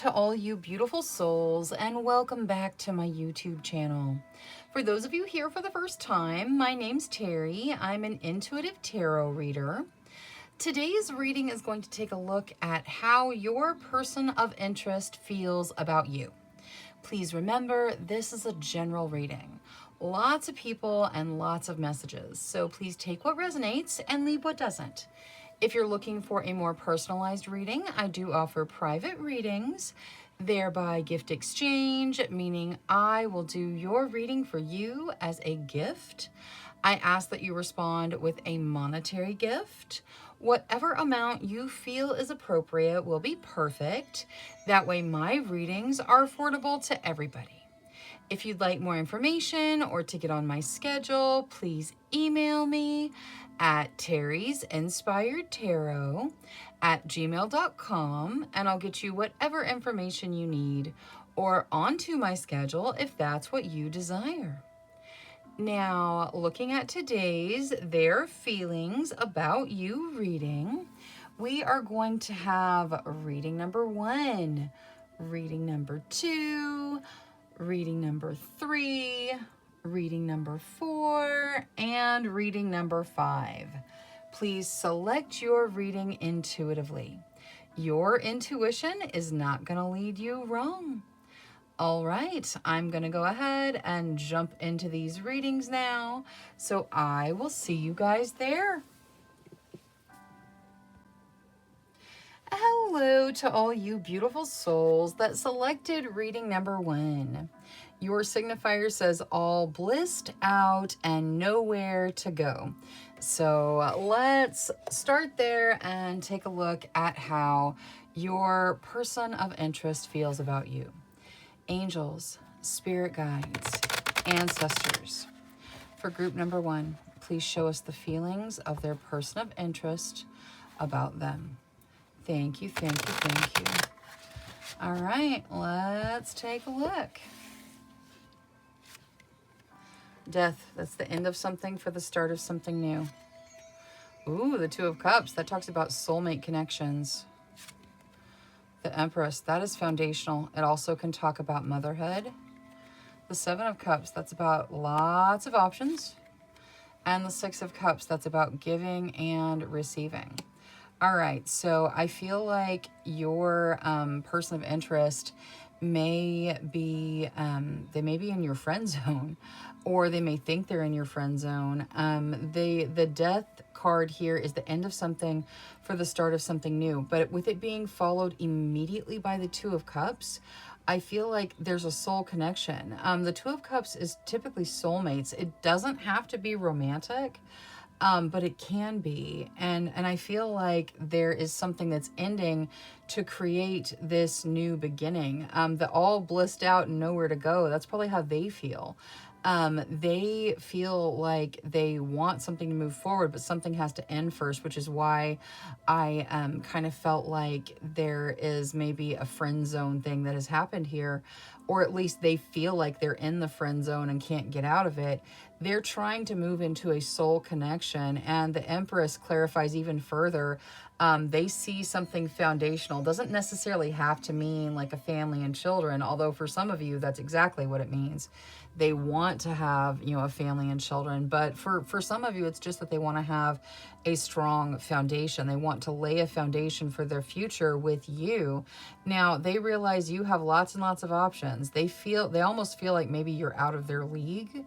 to all you beautiful souls, and welcome back to my YouTube channel. For those of you here for the first time, my name's Cheri. I'm an intuitive tarot reader. Today's reading is going to take a look at how your person of interest feels about you. Please remember, this is a general reading. Lots of people and lots of messages, so please take what resonates and leave what doesn't. If you're looking for a more personalized reading, I do offer private readings, thereby gift exchange, meaning I will do your reading for you as a gift. I ask that you respond with a monetary gift. Whatever amount you feel is appropriate will be perfect. That way my readings are affordable to everybody. If you'd like more information or to get on my schedule, please email me at terrysinspiredtarot@gmail.com and I'll get you whatever information you need or onto my schedule if that's what you desire. Now, looking at today's Their Feelings About You reading, we are going to have reading number 1, reading number 2, reading number 3, reading number 4, and reading number 5. Please select your reading intuitively. Your intuition is not going to lead you wrong. All right, I'm going to go ahead and jump into these readings now, so I will see you guys there. Hello to all you beautiful souls that selected reading number 1. Your signifier says all blissed out and nowhere to go. So let's start there and take a look at how your person of interest feels about you. Angels, spirit guides, ancestors. For group number 1, please show us the feelings of their person of interest about them. Thank you, thank you, thank you. All right, let's take a look. Death, that's the end of something for the start of something new. Ooh, the Two of Cups, that talks about soulmate connections. The Empress, that is foundational. It also can talk about motherhood. The Seven of Cups, that's about lots of options. And the Six of Cups, that's about giving and receiving. All right, so I feel like your person of interest may be, they may be in your friend zone, or they may think they're in your friend zone. The Death card here is the end of something for the start of something new, but with it being followed immediately by the Two of Cups, I feel like there's a soul connection. The Two of Cups is typically soulmates. It doesn't have to be romantic. But it can be. And I feel like there is something that's ending to create this new beginning. The all blissed out and nowhere to go. That's probably how they feel. They feel like they want something to move forward, but something has to end first, which is why I kind of felt like there is maybe a friend zone thing that has happened here, or at least they feel like they're in the friend zone and can't get out of it. They're trying to move into a soul connection, and the Empress clarifies even further. They see something foundational. Doesn't necessarily have to mean like a family and children, although for some of you, that's exactly what it means. They want to have, a family and children, but for some of you, it's just that they want to have a strong foundation. They want to lay a foundation for their future with you. Now, they realize you have lots and lots of options. They almost feel like maybe you're out of their league.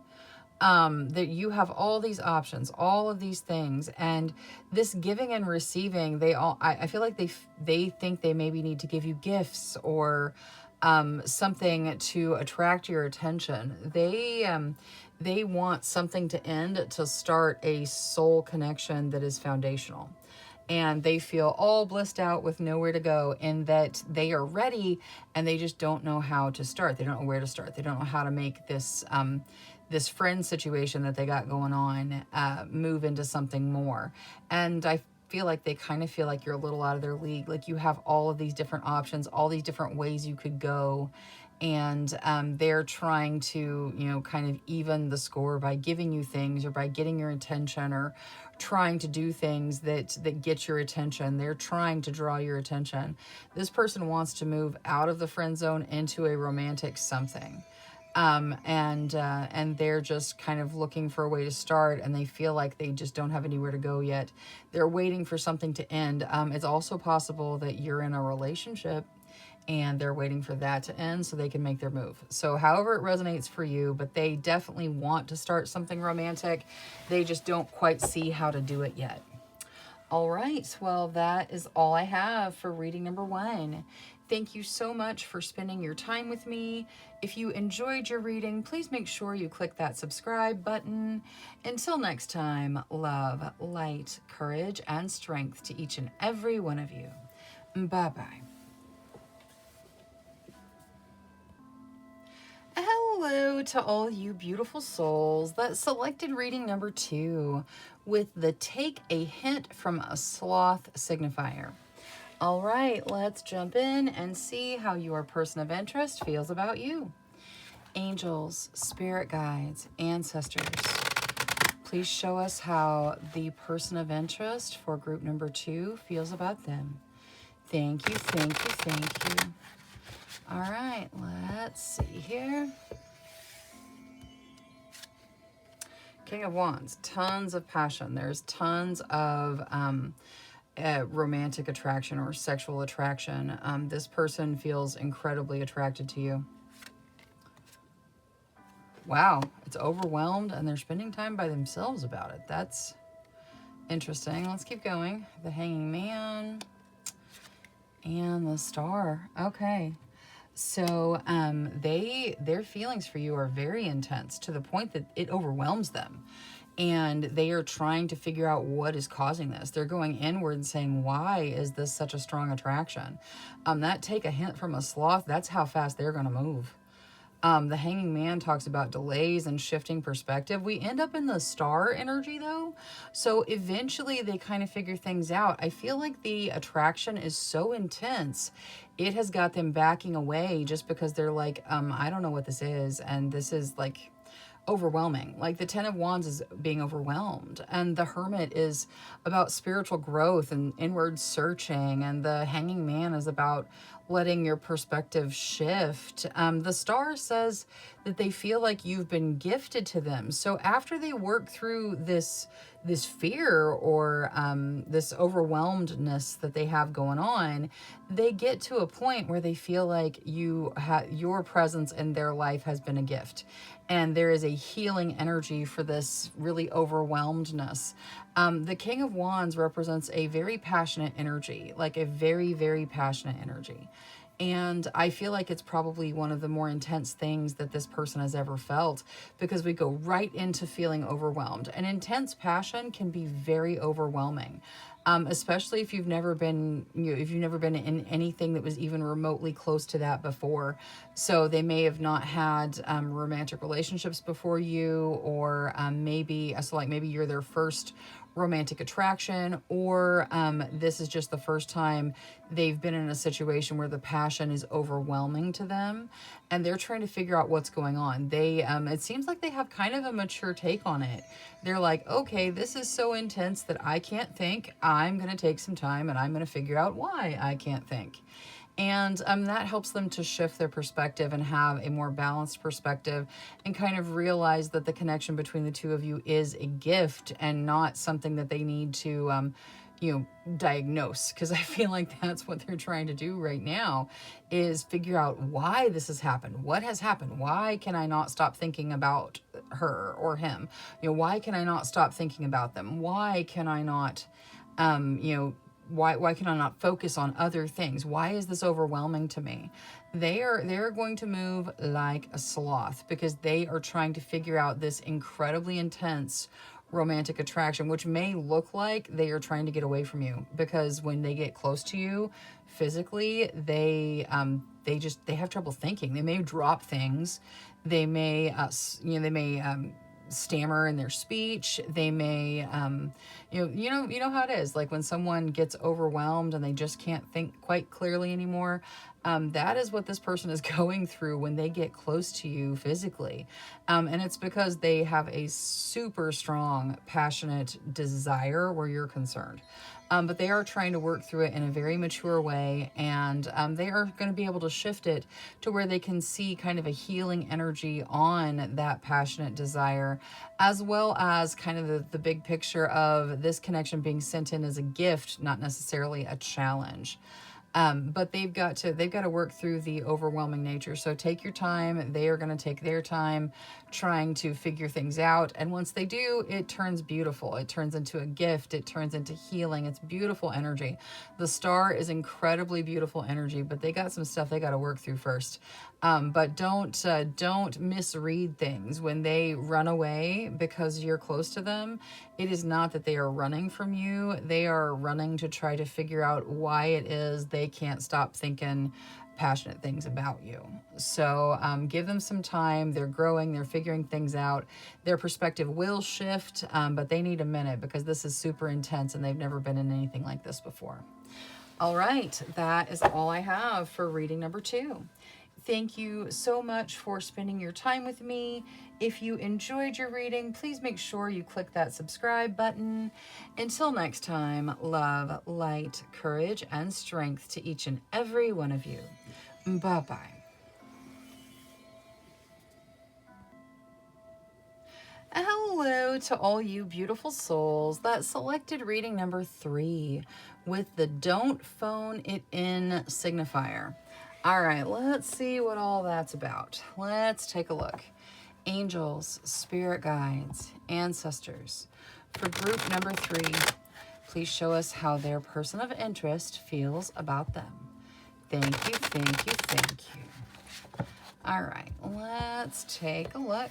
That you have all these options, all of these things, and this giving and receiving, I feel like they think they maybe need to give you gifts or something to attract your attention. They want something to end to start a soul connection that is foundational. And they feel all blissed out with nowhere to go, in that they are ready and they just don't know how to start. They don't know where to start. They don't know how to make this this friend situation that they got going on move into something more. And I feel like they kind of feel like you're a little out of their league. Like you have all of these different options, all these different ways you could go. And they're trying to, kind of even the score by giving you things or by getting your attention or trying to do things that get your attention. They're trying to draw your attention. This person wants to move out of the friend zone into a romantic something. And they're just kind of looking for a way to start, and they feel like they just don't have anywhere to go yet. They're waiting for something to end. It's also possible that you're in a relationship and they're waiting for that to end so they can make their move. So however it resonates for you, but they definitely want to start something romantic. They just don't quite see how to do it yet. All right, well, that is all I have for reading number 1. Thank you so much for spending your time with me. If you enjoyed your reading, please make sure you click that subscribe button. Until next time, love, light, courage, and strength to each and every one of you. Bye-bye. Hello to all you beautiful souls that selected reading number 2 with the Take a Hint from a Sloth signifier. All right, let's jump in and see how your person of interest feels about you. Angels, spirit guides, ancestors, please show us how the person of interest for group number 2 feels about them. Thank you, thank you, thank you. All right, let's see here. King of Wands, tons of passion. There's tons of romantic attraction or sexual attraction. This person feels incredibly attracted to you. Wow, it's overwhelmed and they're spending time by themselves about it. That's interesting. Let's keep going. The Hanging Man and the Star. Okay. So their feelings for you are very intense to the point that it overwhelms them. And they are trying to figure out what is causing this. They're going inward and saying, why is this such a strong attraction? That Take a Hint from a Sloth, that's how fast they're going to move. The Hanging Man talks about delays and shifting perspective. We end up in the Star energy though. So eventually they kind of figure things out. I feel like the attraction is so intense. It has got them backing away just because they're like, I don't know what this is. And this is like overwhelming. Like the Ten of Wands is being overwhelmed, and the Hermit is about spiritual growth and inward searching, and the Hanging Man is about letting your perspective shift. The Star says that they feel like you've been gifted to them. So after they work through this fear or this overwhelmedness that they have going on, they get to a point where they feel like your presence in their life has been a gift. And there is a healing energy for this really overwhelmedness. The King of Wands represents a very passionate energy, like a very, very passionate energy. And I feel like it's probably one of the more intense things that this person has ever felt, because we go right into feeling overwhelmed. And intense passion can be very overwhelming. Especially if you've never been, if you've never been in anything that was even remotely close to that before. So they may have not had romantic relationships before you, or maybe you're their first romantic attraction, or this is just the first time they've been in a situation where the passion is overwhelming to them and they're trying to figure out what's going on. They it seems like they have kind of a mature take on it. They're like, okay, this is so intense that I can't think. I'm going to take some time and I'm going to figure out why I can't think. And that helps them to shift their perspective and have a more balanced perspective, and kind of realize that the connection between the two of you is a gift and not something that they need to, diagnose. Because I feel like that's what they're trying to do right now, is figure out why this has happened. What has happened? Why can I not stop thinking about her or him? Why can I not stop thinking about them? Why can I not, why can I not focus on other things? Why is this overwhelming to me? They're going to move like a sloth, because they are trying to figure out this incredibly intense romantic attraction, which may look like they are trying to get away from you, because when they get close to you physically, they have trouble thinking. They may drop things. They may stammer in their speech. They may, you know how it is. Like when someone gets overwhelmed and they just can't think quite clearly anymore. That is what this person is going through when they get close to you physically. And it's because they have a super strong, passionate desire where you're concerned. But they are trying to work through it in a very mature way, and they are going to be able to shift it to where they can see kind of a healing energy on that passionate desire, as well as kind of the big picture of this connection being sent in as a gift, not necessarily a challenge. But they've got to work through the overwhelming nature. So take your time. They are going to take their time trying to figure things out. And once they do, it turns beautiful. It turns into a gift. It turns into healing. It's beautiful energy. The star is incredibly beautiful energy, but they got some stuff they got to work through first. But don't misread things when they run away because you're close to them. It is not that they are running from you. They are running to try to figure out why it is they can't stop thinking passionate things about you. So give them some time. They're growing. They're figuring things out. Their perspective will shift, but they need a minute because this is super intense and they've never been in anything like this before. All right, that is all I have for reading number 2. Thank you so much for spending your time with me. If you enjoyed your reading, please make sure you click that subscribe button. Until next time, love, light, courage, and strength to each and every one of you. Bye-bye. Hello to all you beautiful souls that selected reading number 3 with the Don't Phone It In signifier. All right, let's see what all that's about. Let's take a look. Angels, spirit guides, ancestors. For group number 3, please show us how their person of interest feels about them. Thank you, thank you, thank you. All right, let's take a look.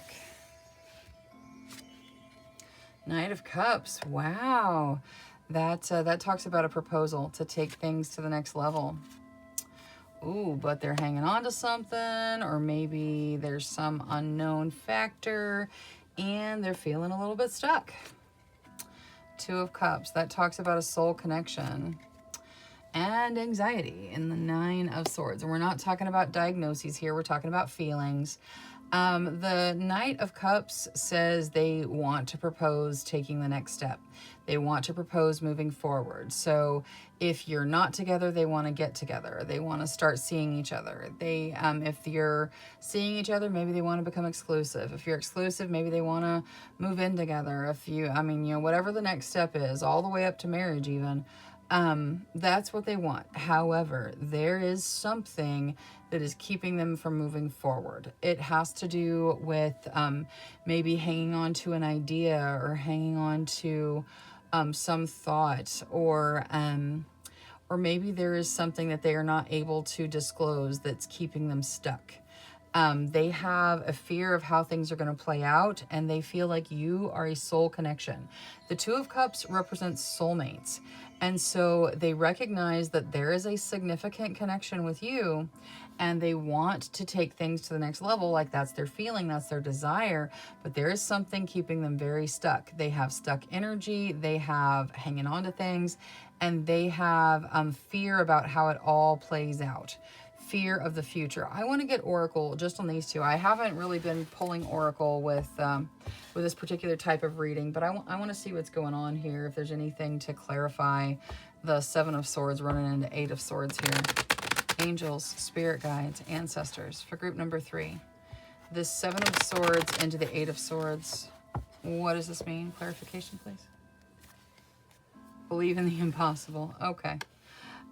Knight of Cups. Wow. That talks about a proposal to take things to the next level. Ooh, but they're hanging on to something, or maybe there's some unknown factor and they're feeling a little bit stuck. 2 of Cups. That talks about a soul connection and anxiety in the 9 of Swords. And we're not talking about diagnoses here. We're talking about feelings. The Knight of Cups says they want to propose taking the next step. They want to propose moving forward. So if you're not together, they want to get together. They want to start seeing each other. They, if you're seeing each other, maybe they want to become exclusive. If you're exclusive, maybe they want to move in together. If you, whatever the next step is, all the way up to marriage even. That's what they want. However, there is something that is keeping them from moving forward. It has to do with maybe hanging on to an idea or hanging on to some thought, or maybe there is something that they are not able to disclose that's keeping them stuck. They have a fear of how things are going to play out, and they feel like you are a soul connection. The 2 of Cups represents soulmates. And so they recognize that there is a significant connection with you, and they want to take things to the next level. Like that's their feeling, that's their desire, but there is something keeping them very stuck. They have stuck energy, they have hanging on to things, and they have fear about how it all plays out. Fear of the future. I want to get Oracle just on these 2. I haven't really been pulling Oracle with this particular type of reading, but I want to see what's going on here, if there's anything to clarify the 7 of Swords running into 8 of Swords here. Angels, spirit guides, ancestors. For group number 3, this 7 of Swords into the 8 of Swords. What does this mean? Clarification, please. Believe in the impossible. Okay.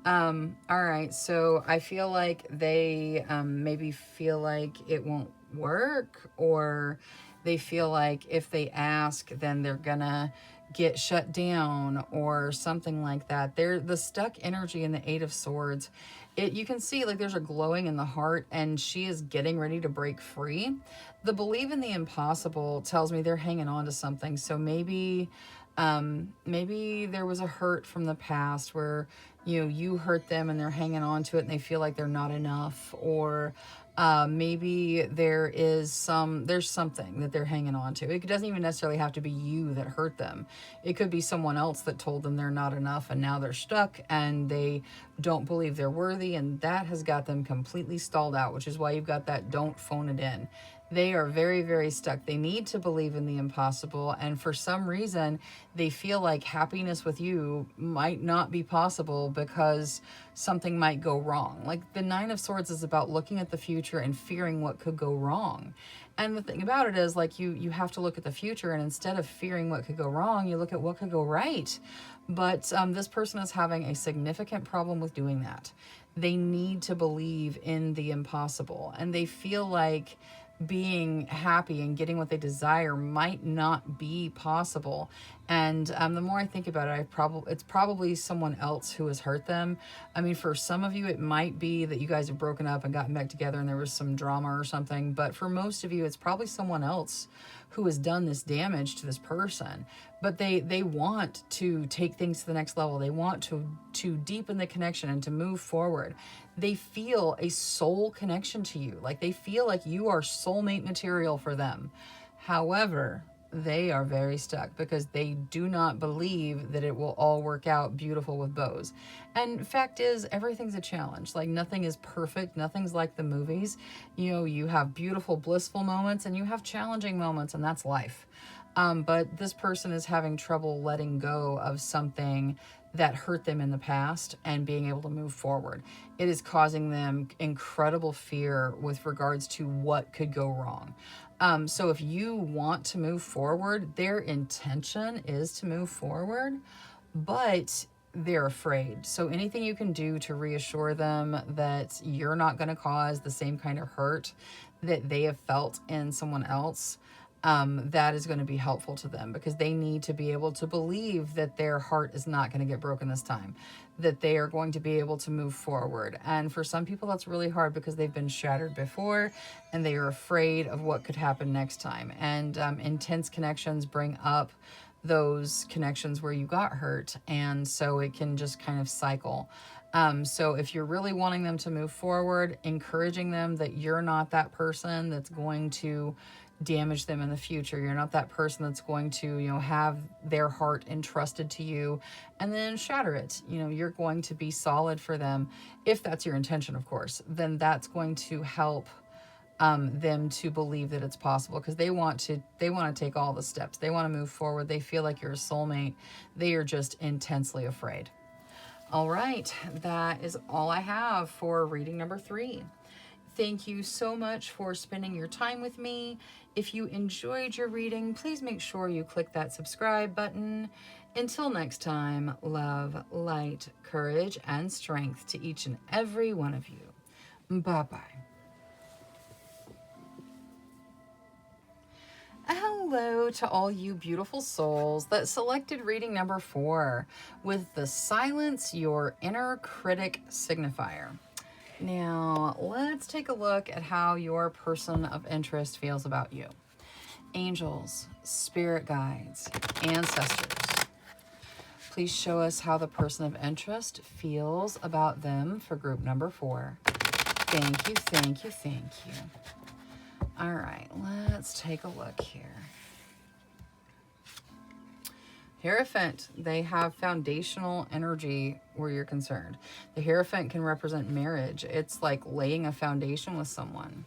All right, so I feel like they maybe feel like it won't work, or they feel like if they ask, then they're gonna get shut down or something like that. They're the stuck energy in the 8 of Swords. You can see like there's a glowing in the heart, and she is getting ready to break free. The believe in the impossible tells me they're hanging on to something. So maybe there was a hurt from the past where you hurt them and they're hanging on to it and they feel like they're not enough, or Maybe there's something that they're hanging on to. It doesn't even necessarily have to be you that hurt them. It could be someone else that told them they're not enough, and now they're stuck and they don't believe they're worthy, and that has got them completely stalled out, which is why you've got that don't phone it in. They are very, very stuck. They need to believe in the impossible, and for some reason, they feel like happiness with you might not be possible because something might go wrong. Like the Nine of Swords is about looking at the future and fearing what could go wrong. And the thing about it is, like, you have to look at the future, and instead of fearing what could go wrong, you look at what could go right. But this person is having a significant problem with doing that. They need to believe in the impossible, and they feel like being happy and getting what they desire might not be possible. And the more I think about it, it's probably someone else who has hurt them. I mean, for some of you, it might be that you guys have broken up and gotten back together and there was some drama or something. But for most of you, it's probably someone else who has done this damage to this person. But they want to take things to the next level. They want to deepen the connection and to move forward. They feel a soul connection to you. Like they feel like you are soulmate material for them. However, they are very stuck because they do not believe that it will all work out beautiful with bows. And fact is, everything's a challenge. Like nothing is perfect. Nothing's like the movies. You know, you have beautiful, blissful moments and you have challenging moments, and that's life. But this person is having trouble letting go of something that hurt them in the past and being able to move forward. It is causing them incredible fear with regards to what could go wrong. So if you want to move forward, their intention is to move forward, but they're afraid. So anything you can do to reassure them that you're not going to cause the same kind of hurt that they have felt in someone else, that is going to be helpful to them, because they need to be able to believe that their heart is not going to get broken this time, that they are going to be able to move forward. And for some people, that's really hard because they've been shattered before and they are afraid of what could happen next time. And intense connections bring up those connections where you got hurt, and so it can just kind of cycle. So if you're really wanting them to move forward, encouraging them that you're not that person that's going to damage them in the future. You're not that person that's going to, have their heart entrusted to you and then shatter it. You're going to be solid for them. If that's your intention, of course, then that's going to help them to believe that it's possible, because they want to take all the steps. They want to move forward. They feel like you're a soulmate. They are just intensely afraid. All right, that is all I have for reading number 3. Thank you so much for spending your time with me. If you enjoyed your reading, please make sure you click that subscribe button. Until next time, love, light, courage, and strength to each and every one of you. Bye-bye. Hello to all you beautiful souls that selected reading number 4 with the Silence Your Inner Critic signifier. Now, let's take a look at how your person of interest feels about you. Angels, spirit guides, ancestors. Please show us how the person of interest feels about them for group number 4. Thank you, thank you, thank you. All right, let's take a look here. Hierophant, they have foundational energy where you're concerned. The Hierophant can represent marriage. It's like laying a foundation with someone.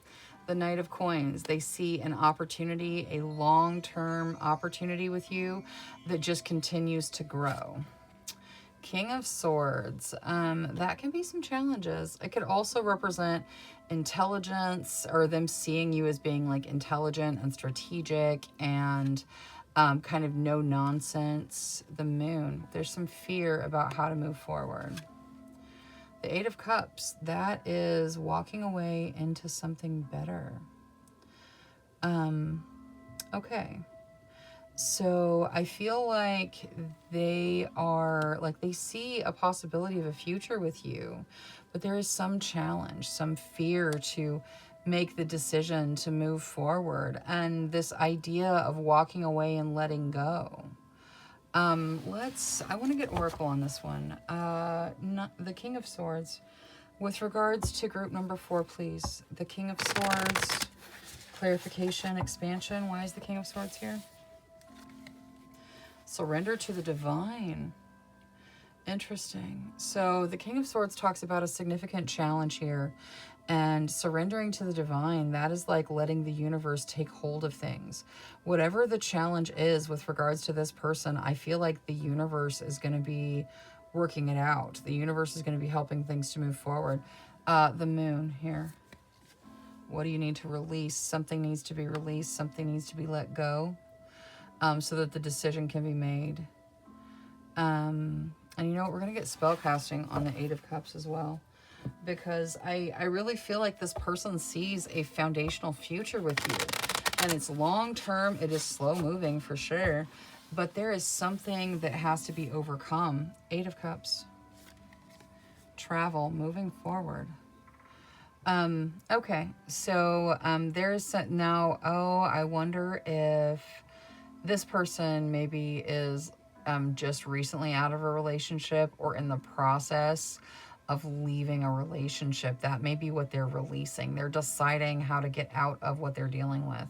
The Knight of Coins, they see an opportunity, a long-term opportunity with you that just continues to grow. King of Swords, that can be some challenges. It could also represent intelligence, or them seeing you as being like intelligent and strategic and kind of no nonsense. The Moon, there's some fear about how to move forward. The Eight of Cups, that is walking away into something better. Okay. So I feel like they see a possibility of a future with you, but there is some challenge, some fear to make the decision to move forward, and this idea of walking away and letting go. I want to get Oracle on this one. Not the King of Swords. With regards to group number 4, please. The King of Swords, clarification, expansion. Why is the King of Swords here? Surrender to the divine. Interesting. So the King of Swords talks about a significant challenge here, and surrendering to the divine, that is like letting the universe take hold of things. Whatever the challenge is with regards to this person, I feel like the universe is going to be working it out. The universe is going to be helping things to move forward. The moon here. What do you need to release? Something needs to be released. Something needs to be let go, so that the decision can be made. And you know what? We're going to get spell casting on the 8 of Cups as well, because I really feel like this person sees a foundational future with you, and it's long term. It is slow moving for sure, but there is something that has to be overcome. 8 of Cups. Travel, moving forward. Okay, so there's now, oh, I wonder if this person maybe is just recently out of a relationship or in the process of leaving a relationship. That may be what they're releasing. They're deciding how to get out of what they're dealing with.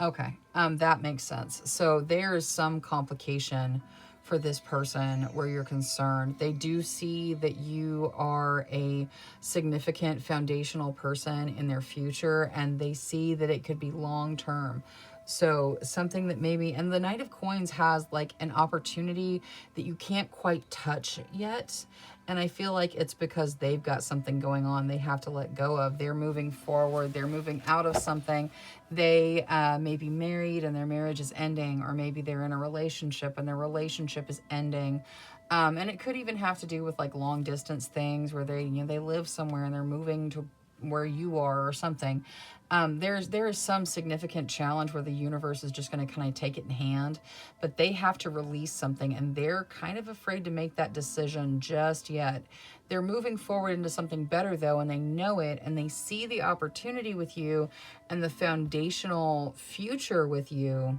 Okay, that makes sense. So there is some complication for this person where you're concerned. They do see that you are a significant foundational person in their future, and they see that it could be long term. So something that maybe, and the Knight of Coins has like an opportunity that you can't quite touch yet. And I feel like it's because they've got something going on they have to let go of. They're moving forward. They're moving out of something. They may be married and their marriage is ending, or maybe they're in a relationship and their relationship is ending. And it could even have to do with like long distance things where they, you know, they live somewhere and they're moving to where you are or something. There is some significant challenge where the universe is just going to kind of take it in hand, but they have to release something, and they're kind of afraid to make that decision just yet. They're moving forward into something better though, and they know it, and they see the opportunity with you and the foundational future with you.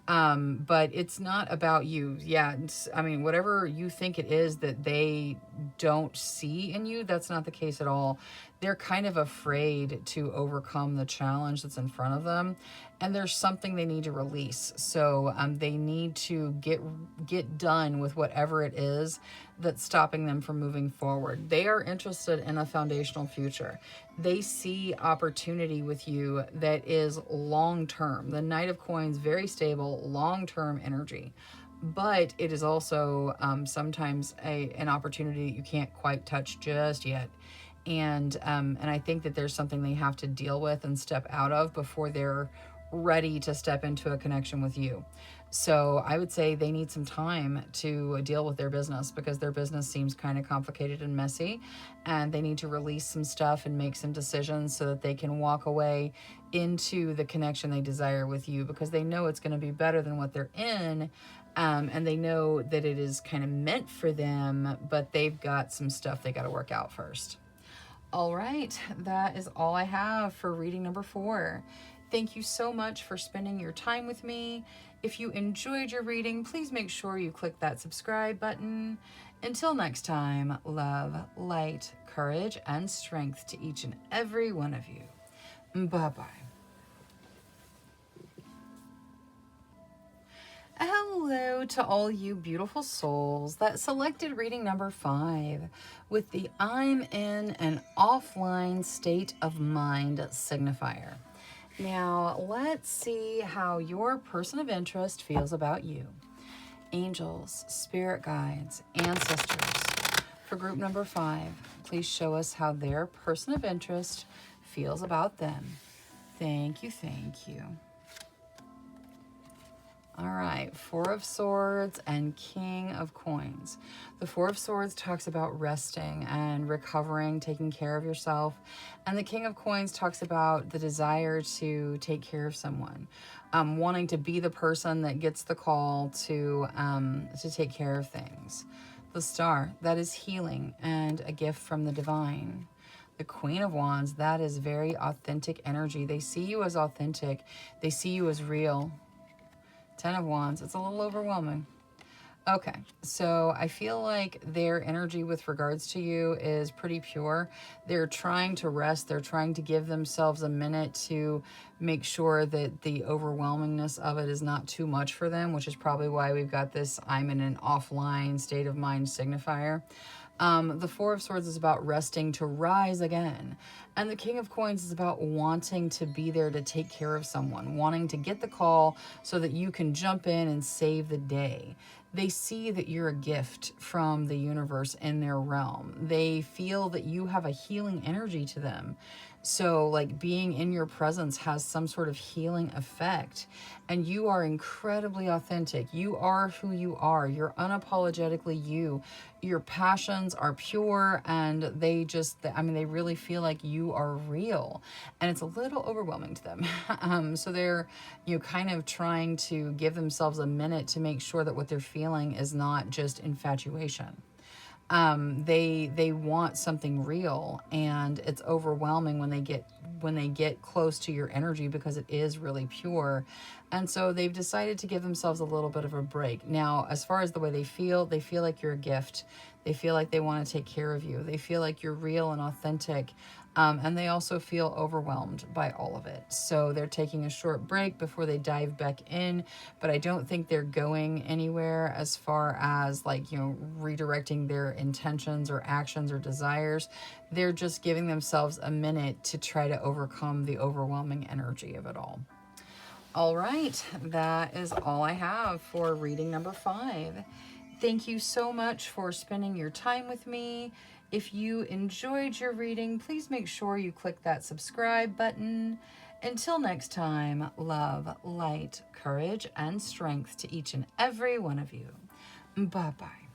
But it's not about you. Yeah, I mean, whatever you think it is that they don't see in you, that's not the case at all. They're kind of afraid to overcome the challenge that's in front of them, and there's something they need to release. So they need to get done with whatever it is that's stopping them from moving forward. They are interested in a foundational future. They see opportunity with you that is long-term. The Knight of Coins, very stable, long-term energy. But it is also sometimes an opportunity that you can't quite touch just yet. And I think that there's something they have to deal with and step out of before they're ready to step into a connection with you. So I would say they need some time to deal with their business, because their business seems kind of complicated and messy, and they need to release some stuff and make some decisions so that they can walk away into the connection they desire with you, because they know it's going to be better than what they're in. And they know that it is kind of meant for them, but they've got some stuff they got to work out first. All right, that is all I have for reading number 4. Thank you so much for spending your time with me. If you enjoyed your reading, please make sure you click that subscribe button. Until next time, love, light, courage, and strength to each and every one of you. Bye-bye. Hello to all you beautiful souls that selected reading number 5 with the I'm in an offline state of mind signifier. Now, let's see how your person of interest feels about you. Angels, spirit guides, ancestors. For group number 5, please show us how their person of interest feels about them. Thank you, thank you. All right, 4 of Swords and King of Coins. The 4 of Swords talks about resting and recovering, taking care of yourself. And the King of Coins talks about the desire to take care of someone, wanting to be the person that gets the call to take care of things. The Star, that is healing and a gift from the divine. The Queen of Wands, that is very authentic energy. They see you as authentic. They see you as real. 10 of Wands, it's a little overwhelming. Okay, so I feel like their energy with regards to you is pretty pure. They're trying to rest. They're trying to give themselves a minute to make sure that the overwhelmingness of it is not too much for them, which is probably why we've got this I'm in an offline state of mind signifier. The Four of Swords is about resting to rise again. And the King of Coins is about wanting to be there to take care of someone, wanting to get the call so that you can jump in and save the day. They see that you're a gift from the universe in their realm. They feel that you have a healing energy to them. So, like, being in your presence has some sort of healing effect. And you are incredibly authentic. You are who you are. You're unapologetically you. Your passions are pure, and they just, I mean, they really feel like you are real. And it's a little overwhelming to them. So they're, kind of trying to give themselves a minute to make sure that what they're feeling is not just infatuation. They want something real, and it's overwhelming when they get close to your energy because it is really pure. And so they've decided to give themselves a little bit of a break. Now, as far as the way they feel like you're a gift. They feel like they want to take care of you. They feel like you're real and authentic. And they also feel overwhelmed by all of it. So they're taking a short break before they dive back in. But I don't think they're going anywhere as far as redirecting their intentions or actions or desires. They're just giving themselves a minute to try to overcome the overwhelming energy of it all. All right, that is all I have for reading number 5. Thank you so much for spending your time with me. If you enjoyed your reading, please make sure you click that subscribe button. Until next time, love, light, courage, and strength to each and every one of you. Bye-bye.